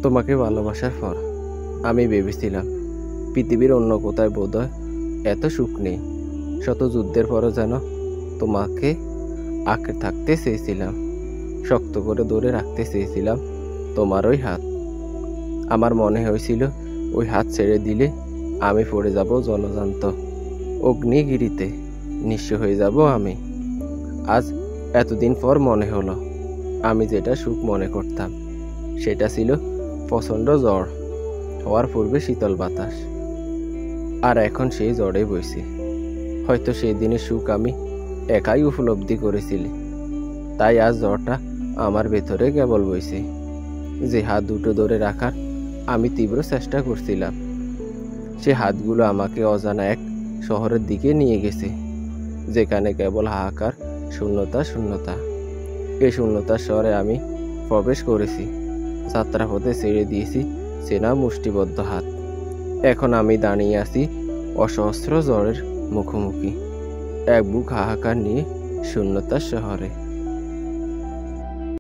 তোমাকে ভালোবাসার পর আমি ভেবেছিলাম পৃথিবীর অন্য কোথায় বোধহয় এত সুখ নেই। শত যুদ্ধের পরও যেন তোমাকে আঁকড়ে থাকতে চেয়েছিলাম, শক্ত করে ধরে রাখতে চেয়েছিলাম তোমার ওই হাত। আমার মনে হয়েছিল ওই হাত ছেড়ে দিলে আমি পড়ে যাব জলজান্ত অগ্নিগিরিতে, নিঃস্ব হয়ে যাব আমি। আজ এতদিন পর মনে হলো আমি যেটা সুখ মনে করতাম সেটা ছিল প্রচণ্ড ঝড় হওয়ার পূর্বে শীতল বাতাস। আর এখন সেই ঝড়ে বইছে। হয়তো সেই দিনের সুখ আমি একাই উপলব্ধি করেছিলি, তাই আজ ঝড়টা আমার ভেতরে কেবল বইছে। যে হাত দুটো ধরে রাখার আমি তীব্র চেষ্টা করছিলাম, সে হাতগুলো আমাকে অজানা এক শহরের দিকে নিয়ে গেছে, যেখানে কেবল হাহাকার, শূন্যতা শূন্যতা। এই শূন্যতার শহরে আমি প্রবেশ করেছি, যাত্রাপথে ছেড়ে দিয়েছি চেনা মুষ্টিবদ্ধ হাত। এখন আমি দাঁড়িয়ে আছি অসহস্র ঝড়ের মুখোমুখি, এক বুক হাহাকার নিয়ে শূন্যতার শহরে।